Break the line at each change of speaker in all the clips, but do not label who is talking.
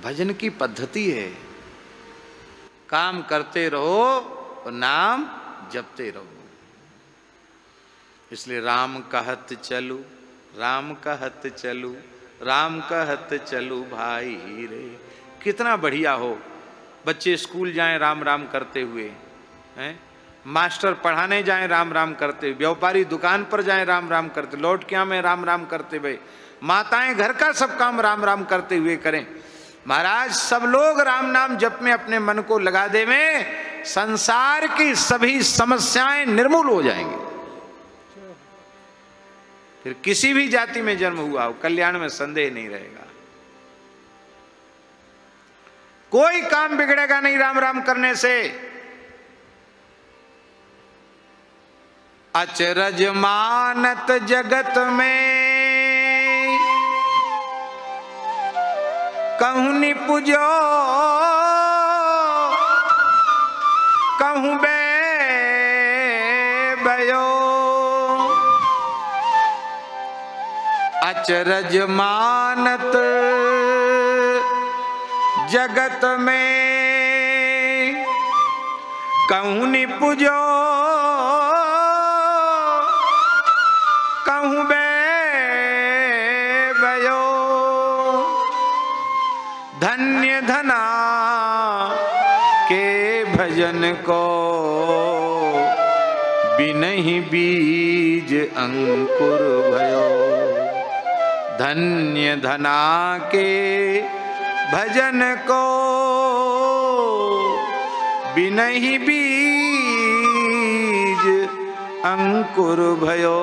भजन की पद्धति है। काम करते रहो और नाम जपते रहो। इसलिए राम कहत चलू, राम कहत चलू, राम कहत चलू भाई रे। कितना बढ़िया हो, बच्चे स्कूल जाएं राम राम करते हुए, हैं, मास्टर पढ़ाने जाएं राम राम करते हुए, व्यापारी दुकान पर जाएं राम राम करते, लौट के आए राम राम करते हुए, माताएं घर का सब काम राम राम करते हुए करें। महाराज सब लोग राम नाम जप में अपने मन को लगा देवें, संसार की सभी समस्याएं निर्मूल हो जाएंगी। फिर किसी भी जाति में जन्म हुआ हो, कल्याण में संदेह नहीं रहेगा। कोई काम बिगड़ेगा नहीं राम राम करने से। अचरज मानत जगत में कहूं निपुजो, कहूं बे बयो। अचरज मानत जगत में कहूं निपुजो, कहूं बे बयो। धन्य धना के भजन को बिनहि बीज अंकुर भयो। धन्य धना के भजन को बिनहि बीज अंकुर भयो।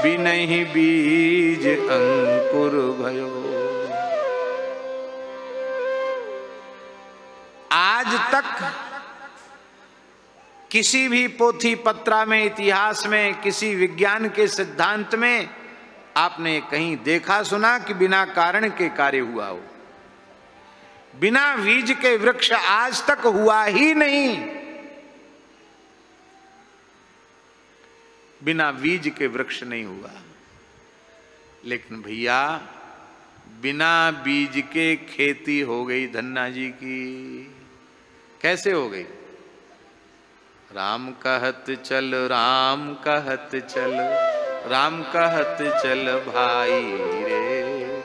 बिनहि बीज अंकुर भयो। आज तक किसी भी पोथी पत्रा में, इतिहास में, किसी विज्ञान के सिद्धांत में आपने कहीं देखा सुना कि बिना कारण के कार्य हुआ हो? बिना बीज के वृक्ष आज तक हुआ ही नहीं। बिना बीज के वृक्ष नहीं हुआ। लेकिन भैया बिना बीज के खेती हो गई धन्ना जी की। कैसे हो गई? राम कहत चल, राम कहत चल, राम कहत चल भाई रे।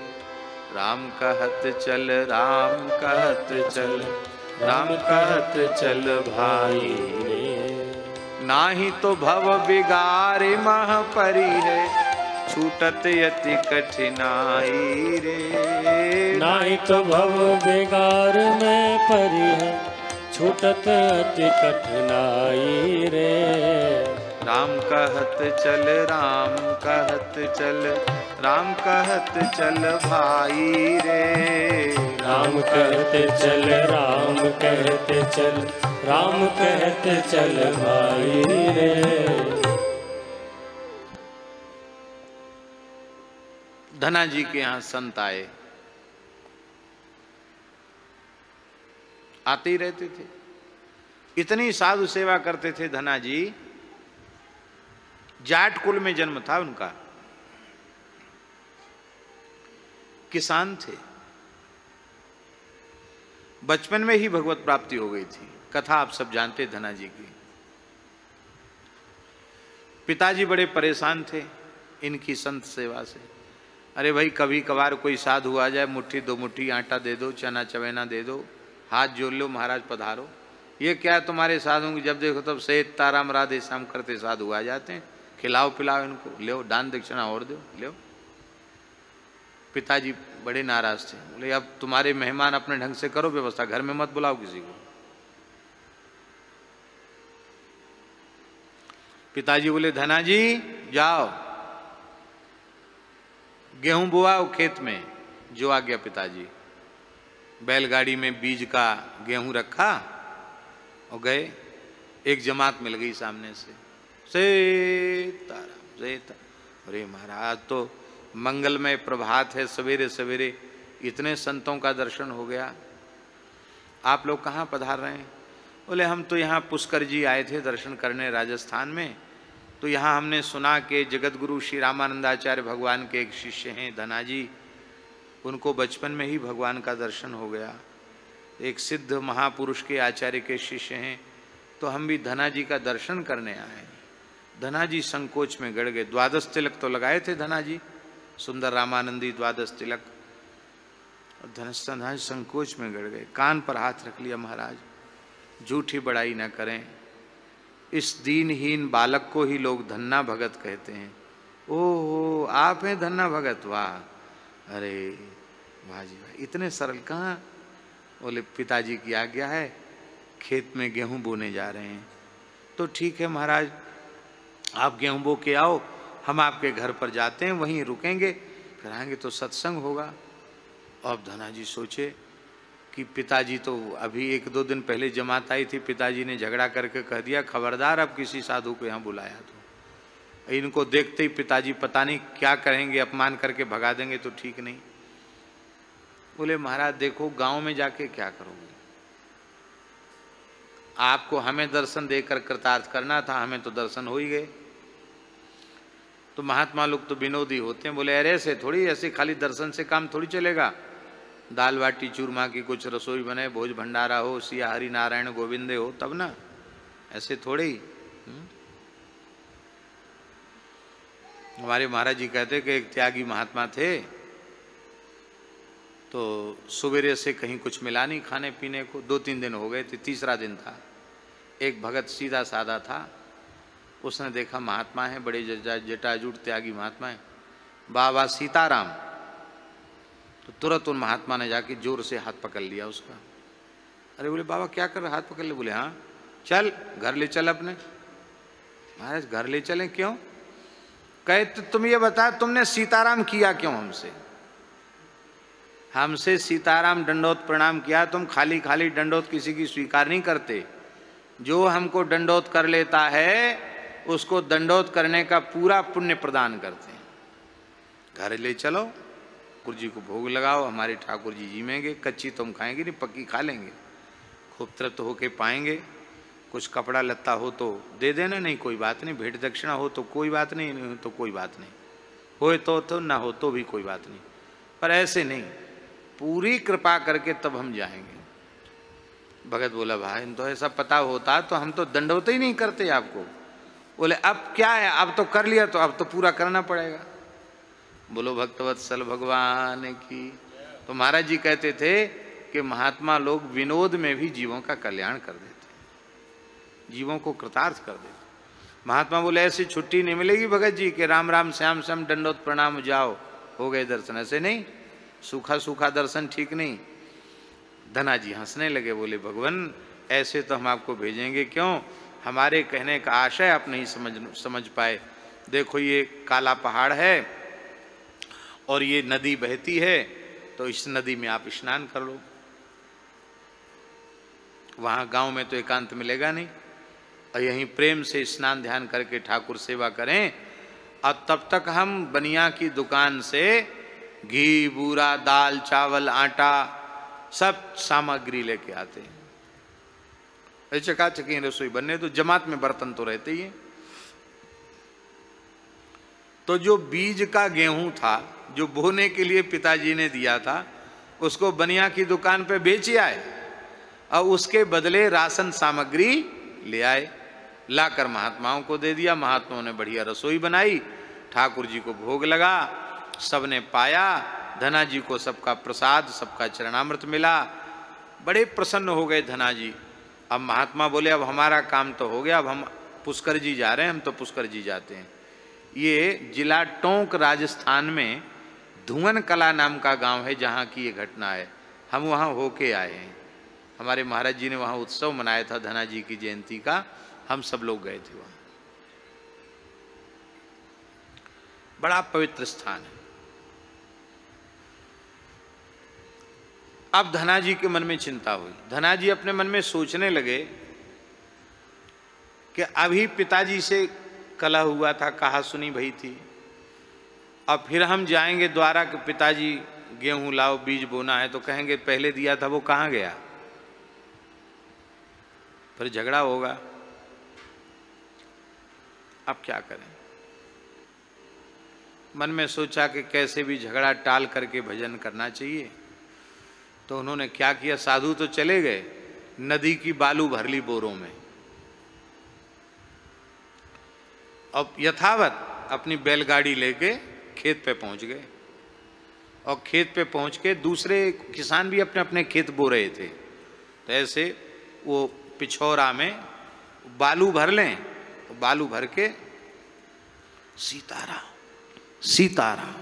राम कहत चल, राम कहत चल, राम कहत चल भाई रे। नाही तो भव बिगारे मह परी है, छूटत यति कठिनाई रे।
नाही तो भव बिगार में परी है, छूटत यति कठिनाई रे।
राम कहत चल, राम कहत चल, राम कहत चल भाई रे।
राम कहते चल, राम कहते चल, राम कहते चल भाई रे।
धना जी के यहां संत आए, आते ही रहते थे। इतनी साधु सेवा करते थे धना जी। जाट कुल में जन्म था उनका, किसान थे। बचपन में ही भगवत प्राप्ति हो गई थी। कथा आप सब जानते धना जी की। पिताजी बड़े परेशान थे इनकी संत सेवा से। अरे भाई कभी कभार कोई साधु आ जाए, मुट्ठी दो मुट्ठी आटा दे दो, चना चवैना दे दो, हाथ जोड़ लो, महाराज पधारो। ये क्या है तुम्हारे साधुओं की, जब देखो तब सेठ ताराम राधे श्याम करते साधु आ जाते हैं। खिलाओ पिलाओ इनको, लो दान दक्षिणा और दो, लो। पिताजी बड़े नाराज थे। बोले अब तुम्हारे मेहमान अपने ढंग से करो व्यवस्था, घर में मत बुलाओ किसी को। पिताजी बोले धना जी जाओ गेहूं बुआओ खेत में। जो आ गया पिताजी। बैलगाड़ी में बीज का गेहूं रखा और गए। एक जमात मिल गई सामने से, सीताराम सीताराम। अरे महाराज तो मंगलमय प्रभात है, सवेरे सवेरे इतने संतों का दर्शन हो गया। आप लोग कहाँ पधार रहे हैं? बोले हम तो यहाँ पुष्कर जी आए थे दर्शन करने राजस्थान में। तो यहाँ हमने सुना कि जगत गुरु श्री रामानंदाचार्य भगवान के एक शिष्य हैं धना जी, उनको बचपन में ही भगवान का दर्शन हो गया। एक सिद्ध महापुरुष के आचार्य के शिष्य हैं, तो हम भी धना जी का दर्शन करने आए। धना जी संकोच में गड़ गए। द्वादश तिलक तो लगाए थे धना जी, सुंदर रामानंदी द्वादश तिलक। धना जी संकोच में गड़ गए, कान पर हाथ रख लिया, महाराज झूठी बड़ाई न करें, इस दीनहीन बालक को ही लोग धन्ना भगत कहते हैं। ओहो, आप हैं धन्ना भगत, वाह, अरे वाह जी वाह, इतने सरल कहाँ। बोले पिताजी की आज्ञा है, खेत में गेहूं बोने जा रहे हैं। तो ठीक है महाराज, आप गेहूं बो के आओ, हम आपके घर पर जाते हैं, वहीं रुकेंगे, फिर आएंगे तो सत्संग होगा। अब धना जी सोचे कि पिताजी तो अभी 1-2 दिन पहले जमात आई थी, पिताजी ने झगड़ा करके कह दिया खबरदार अब किसी साधु को यहाँ बुलाया तो। इनको देखते ही पिताजी पता नहीं क्या करेंगे, अपमान करके भगा देंगे तो ठीक नहीं। बोले महाराज देखो, गांव में जाके क्या करोगे, आपको हमें दर्शन देकर कृतार्थ करना था, हमें तो दर्शन हो ही गए। तो महात्मा लोग तो विनोदी होते हैं, बोले अरे ऐसे थोड़ी, ऐसे खाली दर्शन से काम थोड़ी चलेगा। दाल बाटी चूरमा की कुछ रसोई बने, भोज भंडारा हो, सिया हरि नारायण गोविंदे हो, तब ना, ऐसे थोड़े ही। हमारे महाराज जी कहते कि एक त्यागी महात्मा थे, तो सवेरे से कहीं कुछ मिला नहीं खाने पीने को, 2-3 दिन हो गए थे, तीसरा दिन था। एक भगत सीधा साधा था, उसने देखा महात्मा है, बड़े जटाजूट त्यागी महात्मा है, बाबा सीताराम। तो तुरंत उन महात्मा ने जाके जोर से हाथ पकड़ लिया उसका। अरे बोले बाबा क्या कर रहे, हाथ पकड़ ले। बोले हाँ, चल घर ले चल अपने। महाराज घर ले चलें, क्यों? कहे तो तुम ये बता, तुमने सीताराम किया क्यों हमसे? हमसे सीताराम दंडोत प्रणाम किया, तुम खाली खाली दंडोत किसी की स्वीकार नहीं करते। जो हमको दंडोत कर लेता है उसको दंडोत करने का पूरा पुण्य प्रदान करते हैं। घर ले चलो, ठाकुर जी को भोग लगाओ, हमारे ठाकुर जी जीमेंगे, कच्ची तुम खाएंगे नहीं, पक्की खा लेंगे, खूब तृप्त होके पाएंगे। कुछ कपड़ा लत्ता हो तो दे देना, नहीं कोई बात नहीं, भेंट दक्षिणा हो तो कोई बात नहीं, नहीं तो कोई बात नहीं, हो तो ना हो तो भी कोई बात नहीं, पर ऐसे नहीं, पूरी कृपा करके तब हम जाएंगे। भगत बोला भाई तो ऐसा पता होता तो हम तो दंडवत ही नहीं करते आपको। बोले अब क्या है, अब तो कर लिया तो अब तो पूरा करना पड़ेगा। बोलो भक्तवत्सल भगवान की। तो महाराज जी कहते थे कि महात्मा लोग विनोद में भी जीवों का कल्याण कर देते, जीवों को कृतार्थ कर देते। महात्मा बोले ऐसी छुट्टी नहीं मिलेगी भगत जी कि राम राम श्याम श्याम दंडोत प्रणाम जाओ हो गए दर्शन, ऐसे नहीं, सूखा सूखा दर्शन ठीक नहीं। धना जी हंसने लगे, बोले भगवान ऐसे तो हम आपको भेजेंगे क्यों, हमारे कहने का आशय आप नहीं समझ पाए। देखो ये काला पहाड़ है और ये नदी बहती है, तो इस नदी में आप स्नान कर लो। वहां गांव में तो एकांत मिलेगा नहीं, और यहीं प्रेम से स्नान ध्यान करके ठाकुर सेवा करें, और तब तक हम बनिया की दुकान से घी बूरा दाल चावल आटा सब सामग्री लेके आते हैं। चकाचकी रसोई बनने तो जमात में बर्तन तो रहते ही हैं। तो जो बीज का गेहूं था जो बोने के लिए पिताजी ने दिया था, उसको बनिया की दुकान पे बेच आए और उसके बदले राशन सामग्री ले आए, लाकर महात्माओं को दे दिया। महात्माओं ने बढ़िया रसोई बनाई, ठाकुर जी को भोग लगा, सबने पाया। धना जी को सबका प्रसाद सबका चरणामृत मिला, बड़े प्रसन्न हो गए धना जी। अब महात्मा बोले अब हमारा काम तो हो गया, अब हम पुष्कर जी जा रहे हैं, हम तो पुष्कर जी जाते हैं। ये जिला टोंक राजस्थान में धुवन कला नाम का गांव है जहाँ की ये घटना है, हम वहाँ होके आए हैं। हमारे महाराज जी ने वहाँ उत्सव मनाया था धना जी की जयंती का, हम सब लोग गए थे वहाँ। बड़ा पवित्र स्थान है। अब धना जी के मन में चिंता हुई। धना जी अपने मन में सोचने लगे कि अभी पिताजी से कलह हुआ था, कहा सुनी भई थी, अब फिर हम जाएंगे द्वारा कि पिताजी गेहूं लाओ बीज बोना है, तो कहेंगे पहले दिया था वो कहाँ गया, फिर झगड़ा होगा। अब क्या करें। मन में सोचा कि कैसे भी झगड़ा टाल करके भजन करना चाहिए। तो उन्होंने क्या किया, साधु तो चले गए, नदी की बालू भर ली बोरों में। अब यथावत अपनी बैलगाड़ी लेके खेत पे पहुंच गए, और खेत पे पहुंच के दूसरे किसान भी अपने अपने खेत बो रहे थे। तो ऐसे वो पिछौरा में बालू भर लें, बालू भर के सीताराम सीताराम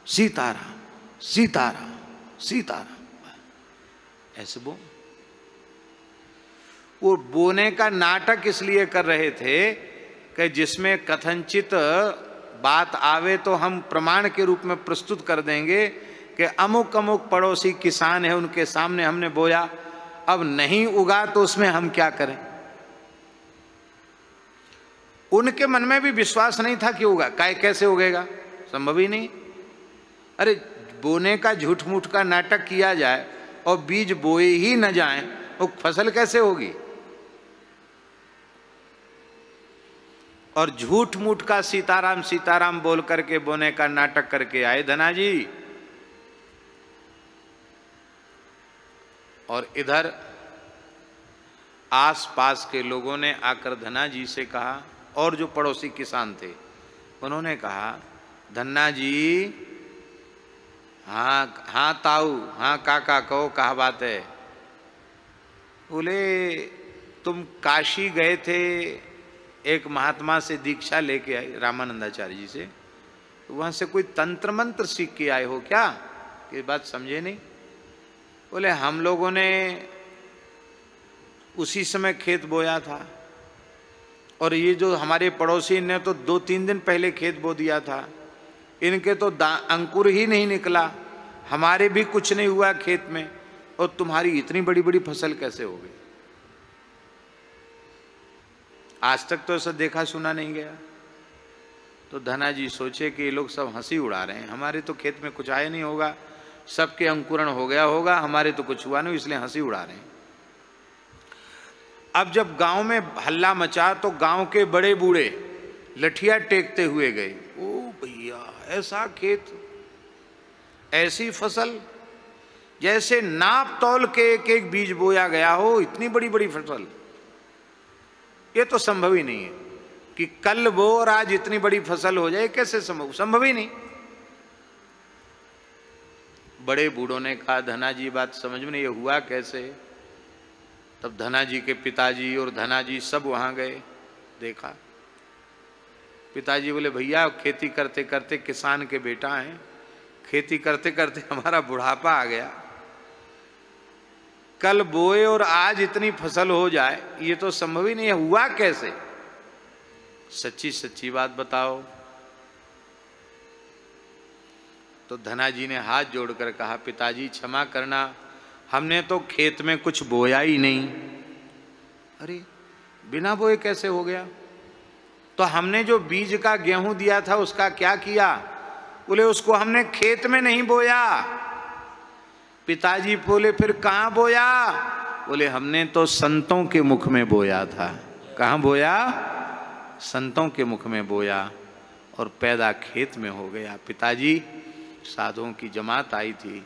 सीताराम सीताराम सीताराम ऐसे वो बोने का नाटक इसलिए कर रहे थे कि जिसमें कथनचित बात आवे तो हम प्रमाण के रूप में प्रस्तुत कर देंगे कि अमुक अमुक पड़ोसी किसान है, उनके सामने हमने बोया, अब नहीं उगा तो उसमें हम क्या करें। उनके मन में भी विश्वास नहीं था कि होगा, कैसे उगेगा, संभव ही नहीं। अरे बोने का झूठ मूठ का नाटक किया जाए और बीज बोए ही न जाएं, वो फसल कैसे होगी। और झूठ मूठ का सीताराम सीताराम बोल करके बोने का नाटक करके आए धना जी। और इधर आस पास के लोगों ने आकर धना जी से कहा, और जो पड़ोसी किसान थे उन्होंने कहा, धन्ना जी, हाँ हाँ ताऊ, हाँ काका, कहो कहा बात है। बोले तुम काशी गए थे, एक महात्मा से दीक्षा लेके आए, रामानंदाचार्य जी से, तो वहां से कोई तंत्र मंत्र सीख के आए हो क्या, ये बात समझे नहीं। बोले हम लोगों ने उसी समय खेत बोया था, और ये जो हमारे पड़ोसी ने तो 2-3 दिन पहले खेत बो दिया था, इनके तो अंकुर ही नहीं निकला, हमारे भी कुछ नहीं हुआ खेत में, और तुम्हारी इतनी बड़ी बड़ी फसल कैसे हो गई। आज तक तो ऐसा देखा सुना नहीं गया। तो धना जी सोचे कि ये लोग सब हंसी उड़ा रहे हैं, हमारे तो खेत में कुछ आया नहीं होगा, सबके अंकुरण हो गया होगा, हमारे तो कुछ हुआ नहीं, इसलिए हंसी उड़ा रहे हैं। अब जब गांव में हल्ला मचा तो गांव के बड़े बूढ़े लठिया टेकते हुए गए, ओ भैया ऐसा खेत, ऐसी फसल, जैसे नाप तौल के एक एक बीज बोया गया हो, इतनी बड़ी बड़ी फसल, ये तो संभव ही नहीं है कि कल बो और आज इतनी बड़ी फसल हो जाए, कैसे संभव, संभव ही नहीं। बड़े बूढ़ों ने कहा, धना जी बात समझ में नहीं, ये हुआ कैसे। तब धना जी के पिताजी और धना जी सब वहां गए, देखा। पिताजी बोले, भैया खेती करते करते, किसान के बेटा हैं, खेती करते करते हमारा बुढ़ापा आ गया, कल बोए और आज इतनी फसल हो जाए, ये तो संभव ही नहीं है, हुआ कैसे, सच्ची सच्ची बात बताओ। तो धना जी ने हाथ जोड़कर कहा, पिताजी क्षमा करना, हमने तो खेत में कुछ बोया ही नहीं। अरे बिना बोए कैसे हो गया। तो हमने जो बीज का गेहूं दिया था उसका क्या किया। बोले उसको हमने खेत में नहीं बोया। पिताजी बोले फिर कहाँ बोया। बोले हमने तो संतों के मुख में बोया था। कहाँ बोया, संतों के मुख में बोया और पैदा खेत में हो गया। पिताजी साधुओं की जमात आई थी,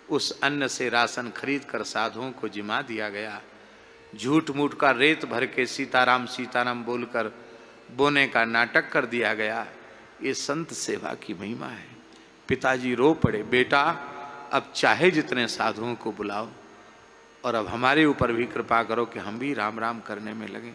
उस अन्न से राशन खरीद कर साधुओं को जिमा दिया गया। झूठ मूठ का रेत भर के सीताराम सीताराम बोलकर बोने का नाटक कर दिया गया। ये संत सेवा की महिमा है। पिताजी रो पड़े, बेटा अब चाहे जितने साधुओं को बुलाओ और अब हमारे ऊपर भी कृपा करो कि हम भी राम राम करने में लगे।